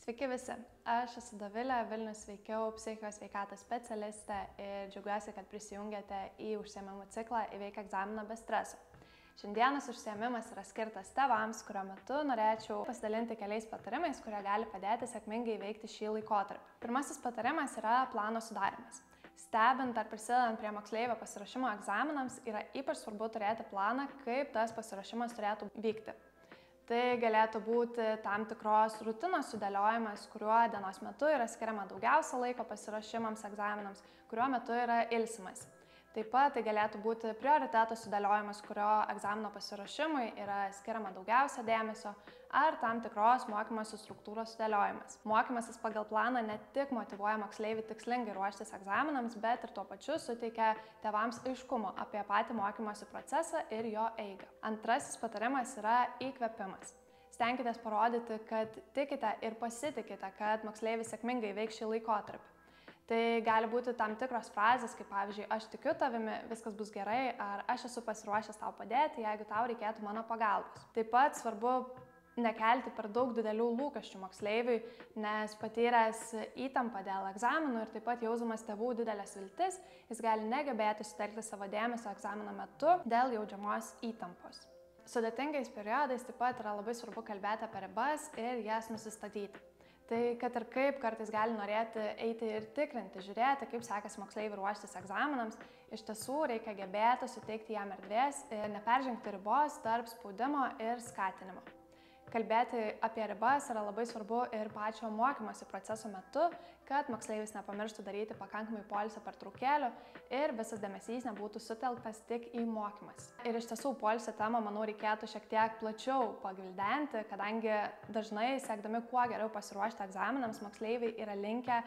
Sveiki visi, aš esu Dovilė, Vilnius veikiau psichikos sveikatos specialistė ir džiaugiuosi, kad prisijungėte į užsiėmimų ciklą Įveik egzaminą be streso. Šiandienos užsiėmimas yra skirtas tėvams, kurio metu norėčiau pasidalinti keliais patarimais, kurie gali padėti sėkmingai įveikti šį laikotarpį. Pirmasis patarimas yra plano sudarimas. Stebint ar prisidedant prie moksleivio pasiruošimo egzaminams, yra ypač svarbu turėti planą, kaip tas pasiruošimas turėtų vykti. Tai galėtų būti tam tikros rutinos sudėliojimas, kuriuo dienos metu yra skiriama daugiausia laiko pasiruošimams egzaminams, kuriuo metu yra ilsimas. Taip pat tai galėtų būti prioriteto sudėliojimas, kurio egzamino pasiruošimui yra skiriama daugiausia dėmesio, ar tam tikros mokymosi struktūros sudėliojimas. Mokymasis pagal planą ne tik motyvuoja moksleivį tikslingai ruoštis egzaminams, bet ir tuo pačiu suteikia tėvams aiškumo apie patį mokymosi procesą ir jo eigą. Antrasis patarimas yra įkvėpimas. Stenkitės parodyti, kad tikite ir pasitikite, kad moksleivis sėkmingai įveiks šį laikotarpį. Tai gali būti tam tikros frazės, kaip pavyzdžiui, aš tikiu tavimi, viskas bus gerai, ar aš esu pasiruošęs tau padėti, jeigu tau reikėtų mano pagalbos. Taip pat svarbu nekelti per daug didelių lūkesčių moksleiviui, nes patyręs įtampą dėl egzaminų ir taip pat jausdamas tėvų didelės viltis, jis gali negebėti sutelkti savo dėmesio egzamino metu dėl jaučiamos įtampos. Sudėtingais periodais taip pat yra labai svarbu kalbėti apie ribas ir jas nusistatyti. Tai kad ir kaip kartais gali norėti eiti ir tikrinti, žiūrėti, kaip sekasi moksleiviui ruoštis egzaminams, iš tiesų reikia gebėti suteikti jam erdvės ir neperžengti ribos tarp spaudimo ir skatinimo. Kalbėti apie ribas yra labai svarbu ir pačio mokymosi proceso metu, kad moksleivis nepamirštų daryti pakankamai poilsio pertraukėlių ir visas dėmesys nebūtų sutelktas tik į mokymas. Ir iš tiesų poilsio temą, manau, reikėtų šiek tiek plačiau pagvildenti, kadangi dažnai siekdami kuo geriau pasiruošti egzaminams, moksleiviai yra linkę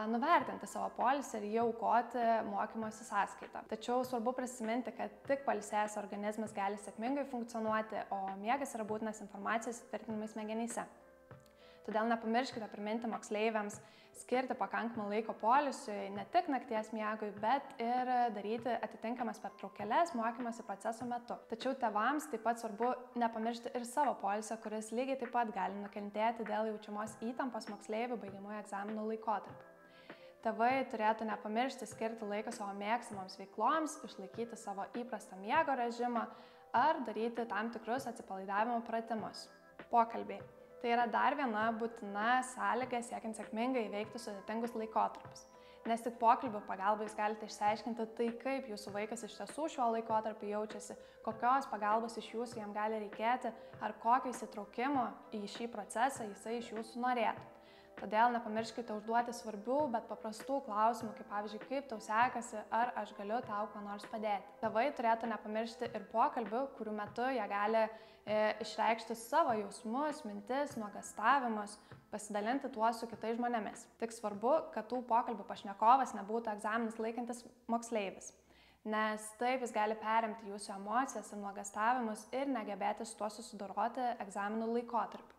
nuvertinti savo poilsį ir jį aukoti mokymosi sąskaitą. Tačiau svarbu prisiminti, kad tik pailsėjęs organizmas gali sėkmingai funkcionuoti, o miegas yra būtinas informacijos įtvirtinimui smegenyse. Todėl nepamirškite priminti moksleiviams skirti pakankamą laiko poilsiui, ne tik nakties miegui, bet ir daryti atitinkamas pertraukėles mokymosi proceso metu. Tačiau tėvams taip pat svarbu nepamiršti ir savo poilsio, kuris lygiai taip pat gali nukentėti dėl jaučiamos įtampos moksleivių baigiamųjų egzaminų laikotarpiu. Tėvai turėtų nepamiršti skirti laiko savo mėgstamoms veikloms, išlaikyti savo įprastą miego režimą ar daryti tam tikrus atsipalaidavimo pratimus. Pokalbiai. Tai yra dar viena būtina sąlyga siekiant sėkmingai įveikti sudėtingus laikotarpius. Nes tik pokalbio pagalba jūs galite išsiaiškinti tai, kaip jūsų vaikas iš tiesų šiuo laikotarpiu jaučiasi, kokios pagalbos iš jūsų jam gali reikėti ar kokio įsitraukimo į šį procesą jisai iš jūsų norėtų. Todėl nepamirškite užduoti svarbių, bet paprastų klausimų, kaip pavyzdžiui, kaip tau sekasi, ar aš galiu tau kuo nors padėti. Tėvai turėtų nepamiršti ir pokalbių, kurių metu jie gali išreikšti savo jausmus, mintis, nuogąstavimus, pasidalinti tuo su kitais žmonėmis. Tik svarbu, kad tų pokalbių pašnekovas nebūtų egzaminus laikantis moksleivis, nes taip jis gali perimti jūsų emocijas ir nuogąstavimus ir negebėti su tuo susidoroti egzaminų laikotarpiu.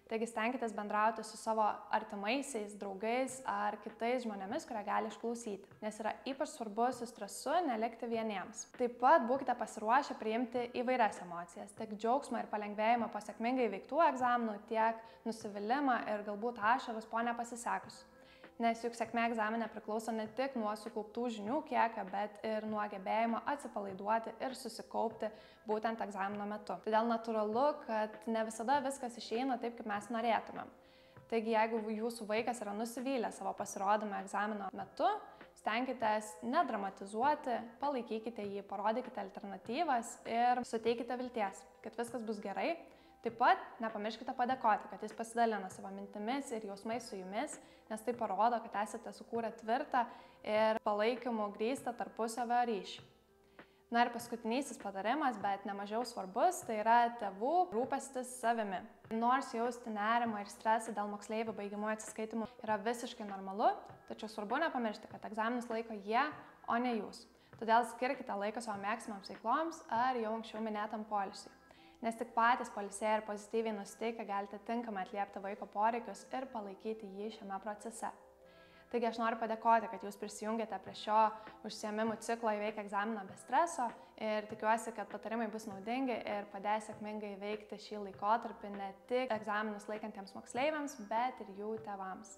Taigi stenkitės bendrauti su savo artimaisiais, draugais ar kitais žmonėmis, kurie gali išklausyti, nes yra ypač svarbu su stresu nelikti vieniems. Taip pat būkite pasiruošę priimti įvairias emocijas, tiek džiaugsmą ir palengvėjimą po sėkmingai įveiktų egzaminų, tiek nusivylimą ir galbūt ašaras po nepasisekus. Nes juk sėkmė egzamine priklauso ne tik nuo sukauptų žinių kiekio, bet ir nuo gebėjimo atsipalaiduoti ir susikaupti būtent egzamino metu. Todėl natūralu, kad ne visada viskas išeina taip, kaip mes norėtumėm. Taigi, jeigu jūsų vaikas yra nusivylęs savo pasirodymą egzamino metu, stenkitės nedramatizuoti, palaikykite jį, parodykite alternatyvas ir suteikite vilties, kad viskas bus gerai. Taip pat nepamirškite padėkoti, kad jis pasidalino savo mintimis ir jausmais su jumis, nes tai parodo, kad esate sukūrę tvirtą ir palaikymu grįstą tarpusavio ryšį. Na ir paskutinysis patarimas, bet nemažiau svarbus, tai yra tėvų rūpestis savimi. Nors jausti nerimą ir stresą dėl moksleivių baigiamųjų atsiskaitimų yra visiškai normalu, tačiau svarbu nepamiršti, kad egzaminus laiko jie, o ne jūs. Todėl skirkite laiko savo mėgstamams veikloms ar jau anksčiau minėtam poilsiui. Nes tik patys pailsėję ir pozityviai nusiteikę galite tinkamai atliepti vaiko poreikius ir palaikyti jį šiame procese. Taigi aš noriu padėkoti, kad jūs prisijungėte prie šio užsiėmimų ciklo Įveik egzaminą be streso ir tikiuosi, kad patarimai bus naudingi ir padės sėkmingai įveikti šį laikotarpį ne tik egzaminus laikantiems moksleiviams, bet ir jų tėvams.